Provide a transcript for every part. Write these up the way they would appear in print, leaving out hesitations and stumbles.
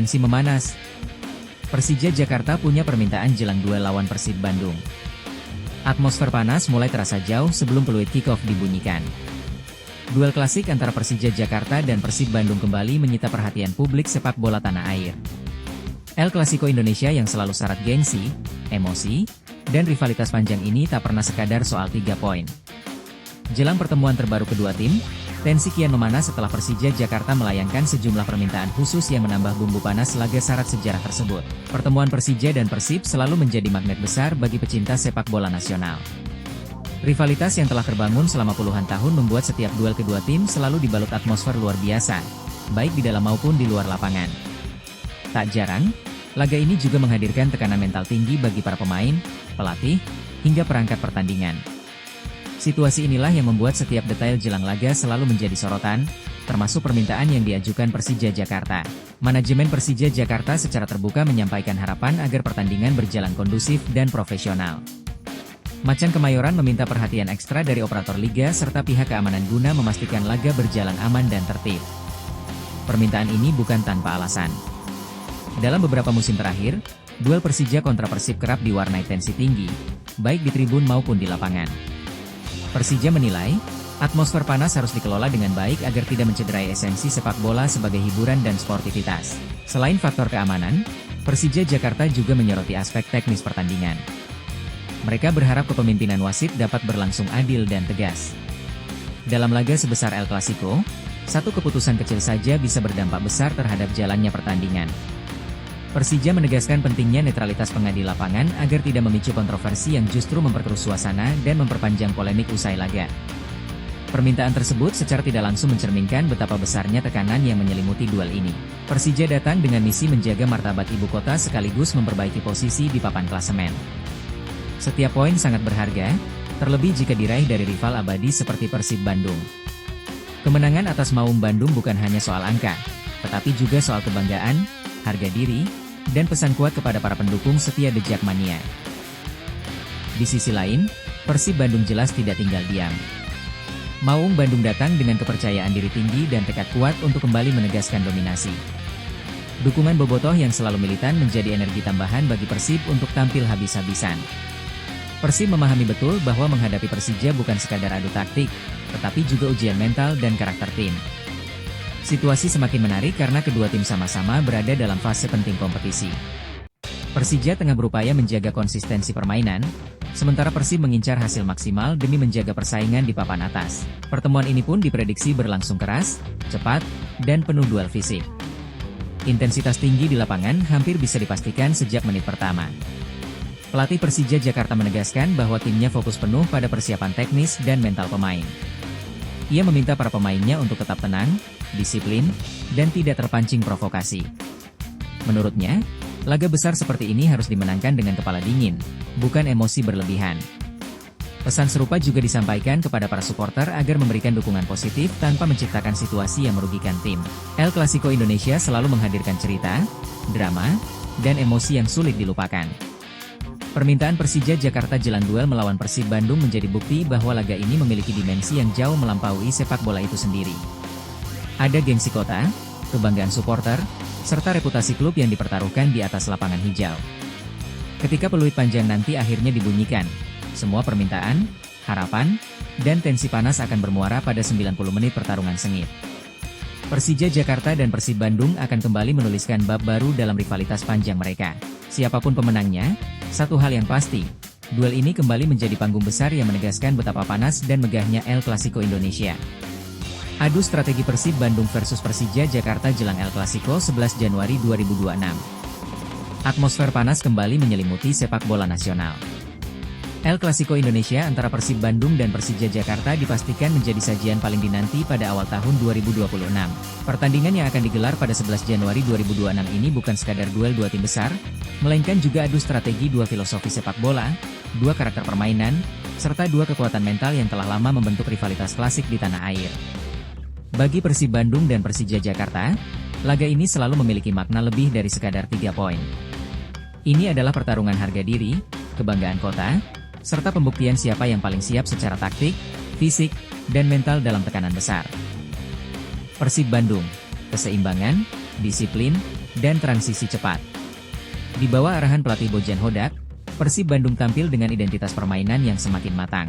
Tensi memanas. Persija Jakarta punya permintaan jelang duel lawan Persib Bandung. Atmosfer panas mulai terasa jauh sebelum peluit kick-off dibunyikan. Duel klasik antara Persija Jakarta dan Persib Bandung kembali menyita perhatian publik sepak bola tanah air. El Clasico Indonesia yang selalu syarat gengsi, emosi, dan rivalitas panjang ini tak pernah sekadar soal 3 poin. Jelang pertemuan terbaru kedua tim, tensi kian memanas setelah Persija Jakarta melayangkan sejumlah permintaan khusus yang menambah bumbu panas laga syarat sejarah tersebut. Pertemuan Persija dan Persib selalu menjadi magnet besar bagi pecinta sepak bola nasional. Rivalitas yang telah terbangun selama puluhan tahun membuat setiap duel kedua tim selalu dibalut atmosfer luar biasa, baik di dalam maupun di luar lapangan. Tak jarang, laga ini juga menghadirkan tekanan mental tinggi bagi para pemain, pelatih, hingga perangkat pertandingan. Situasi inilah yang membuat setiap detail jelang laga selalu menjadi sorotan, termasuk permintaan yang diajukan Persija Jakarta. Manajemen Persija Jakarta secara terbuka menyampaikan harapan agar pertandingan berjalan kondusif dan profesional. Macan Kemayoran meminta perhatian ekstra dari operator liga serta pihak keamanan guna memastikan laga berjalan aman dan tertib. Permintaan ini bukan tanpa alasan. Dalam beberapa musim terakhir, duel Persija kontra Persib kerap diwarnai tensi tinggi, baik di tribun maupun di lapangan. Persija menilai, atmosfer panas harus dikelola dengan baik agar tidak mencederai esensi sepak bola sebagai hiburan dan sportivitas. Selain faktor keamanan, Persija Jakarta juga menyoroti aspek teknis pertandingan. Mereka berharap kepemimpinan wasit dapat berlangsung adil dan tegas. Dalam laga sebesar El Clasico, satu keputusan kecil saja bisa berdampak besar terhadap jalannya pertandingan. Persija menegaskan pentingnya netralitas pengadil lapangan agar tidak memicu kontroversi yang justru memperkeruh suasana dan memperpanjang polemik usai laga. Permintaan tersebut secara tidak langsung mencerminkan betapa besarnya tekanan yang menyelimuti duel ini. Persija datang dengan misi menjaga martabat ibu kota sekaligus memperbaiki posisi di papan klasemen. Setiap poin sangat berharga, terlebih jika diraih dari rival abadi seperti Persib Bandung. Kemenangan atas Maung Bandung bukan hanya soal angka, tetapi juga soal kebanggaan, harga diri, dan pesan kuat kepada para pendukung setia The Jakmania. Di sisi lain, Persib Bandung jelas tidak tinggal diam. Maung Bandung datang dengan kepercayaan diri tinggi dan tekad kuat untuk kembali menegaskan dominasi. Dukungan bobotoh yang selalu militan menjadi energi tambahan bagi Persib untuk tampil habis-habisan. Persib memahami betul bahwa menghadapi Persija bukan sekadar adu taktik, tetapi juga ujian mental dan karakter tim. Situasi semakin menarik karena kedua tim sama-sama berada dalam fase penting kompetisi. Persija tengah berupaya menjaga konsistensi permainan, sementara Persib mengincar hasil maksimal demi menjaga persaingan di papan atas. Pertemuan ini pun diprediksi berlangsung keras, cepat, dan penuh duel fisik. Intensitas tinggi di lapangan hampir bisa dipastikan sejak menit pertama. Pelatih Persija Jakarta menegaskan bahwa timnya fokus penuh pada persiapan teknis dan mental pemain. Ia meminta para pemainnya untuk tetap tenang, disiplin, dan tidak terpancing provokasi. Menurutnya, laga besar seperti ini harus dimenangkan dengan kepala dingin, bukan emosi berlebihan. Pesan serupa juga disampaikan kepada para supporter agar memberikan dukungan positif tanpa menciptakan situasi yang merugikan tim. El Clasico Indonesia selalu menghadirkan cerita, drama, dan emosi yang sulit dilupakan. Permintaan Persija Jakarta jelang duel melawan Persib Bandung menjadi bukti bahwa laga ini memiliki dimensi yang jauh melampaui sepak bola itu sendiri. Ada gengsi kota, kebanggaan supporter, serta reputasi klub yang dipertaruhkan di atas lapangan hijau. Ketika peluit panjang nanti akhirnya dibunyikan, semua permintaan, harapan, dan tensi panas akan bermuara pada 90 menit pertarungan sengit. Persija Jakarta dan Persib Bandung akan kembali menuliskan bab baru dalam rivalitas panjang mereka. Siapapun pemenangnya, satu hal yang pasti, duel ini kembali menjadi panggung besar yang menegaskan betapa panas dan megahnya El Clasico Indonesia. Adu strategi Persib Bandung versus Persija Jakarta jelang El Clasico 11 Januari 2026. Atmosfer panas kembali menyelimuti sepak bola nasional. El Clasico Indonesia antara Persib Bandung dan Persija Jakarta dipastikan menjadi sajian paling dinanti pada awal tahun 2026. Pertandingan yang akan digelar pada 11 Januari 2026 ini bukan sekadar duel dua tim besar, melainkan juga adu strategi dua filosofi sepak bola, dua karakter permainan, serta dua kekuatan mental yang telah lama membentuk rivalitas klasik di tanah air. Bagi Persib Bandung dan Persija Jakarta, laga ini selalu memiliki makna lebih dari sekadar 3 poin. Ini adalah pertarungan harga diri, kebanggaan kota, serta pembuktian siapa yang paling siap secara taktik, fisik, dan mental dalam tekanan besar. Persib Bandung, keseimbangan, disiplin, dan transisi cepat. Di bawah arahan pelatih Bojan Hodak, Persib Bandung tampil dengan identitas permainan yang semakin matang.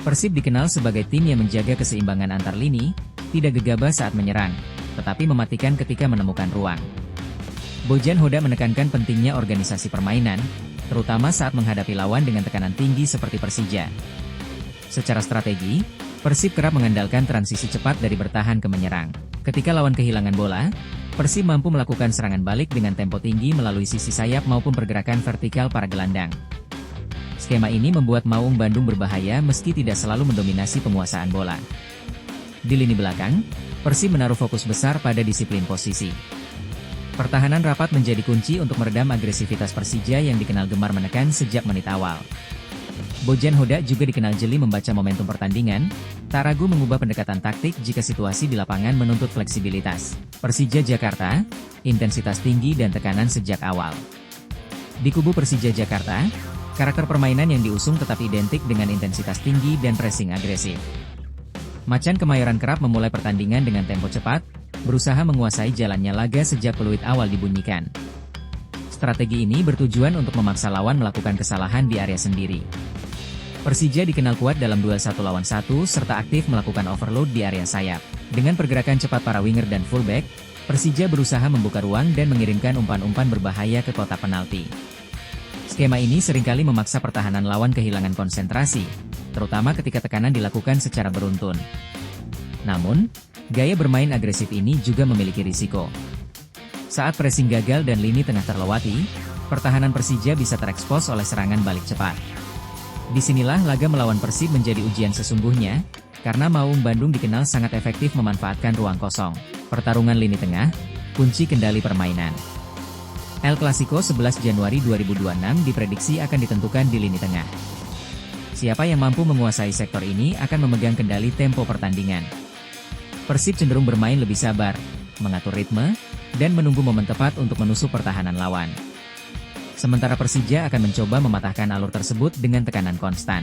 Persib dikenal sebagai tim yang menjaga keseimbangan antar lini, tidak gegabah saat menyerang, tetapi mematikan ketika menemukan ruang. Bojan Hodak menekankan pentingnya organisasi permainan, terutama saat menghadapi lawan dengan tekanan tinggi seperti Persija. Secara strategi, Persib kerap mengandalkan transisi cepat dari bertahan ke menyerang. Ketika lawan kehilangan bola, Persib mampu melakukan serangan balik dengan tempo tinggi melalui sisi sayap maupun pergerakan vertikal para gelandang. Skema ini membuat Maung Bandung berbahaya meski tidak selalu mendominasi penguasaan bola. Di lini belakang, Persib menaruh fokus besar pada disiplin posisi. Pertahanan rapat menjadi kunci untuk meredam agresivitas Persija yang dikenal gemar menekan sejak menit awal. Bojan Hodak juga dikenal jeli membaca momentum pertandingan, tak ragu mengubah pendekatan taktik jika situasi di lapangan menuntut fleksibilitas. Persija Jakarta, intensitas tinggi dan tekanan sejak awal. Di kubu Persija Jakarta, karakter permainan yang diusung tetap identik dengan intensitas tinggi dan pressing agresif. Macan Kemayoran kerap memulai pertandingan dengan tempo cepat, berusaha menguasai jalannya laga sejak peluit awal dibunyikan. Strategi ini bertujuan untuk memaksa lawan melakukan kesalahan di area sendiri. Persija dikenal kuat dalam duel 1 lawan 1 serta aktif melakukan overload di area sayap. Dengan pergerakan cepat para winger dan fullback, Persija berusaha membuka ruang dan mengirimkan umpan-umpan berbahaya ke kotak penalti. Skema ini seringkali memaksa pertahanan lawan kehilangan konsentrasi, terutama ketika tekanan dilakukan secara beruntun. Namun, gaya bermain agresif ini juga memiliki risiko. Saat pressing gagal dan lini tengah terlewati, pertahanan Persija bisa terekspos oleh serangan balik cepat. Disinilah laga melawan Persib menjadi ujian sesungguhnya, karena Maung Bandung dikenal sangat efektif memanfaatkan ruang kosong. Pertarungan lini tengah, kunci kendali permainan. El Clasico 11 Januari 2026 diprediksi akan ditentukan di lini tengah. Siapa yang mampu menguasai sektor ini akan memegang kendali tempo pertandingan. Persib cenderung bermain lebih sabar, mengatur ritme, dan menunggu momen tepat untuk menusuk pertahanan lawan. Sementara Persija akan mencoba mematahkan alur tersebut dengan tekanan konstan.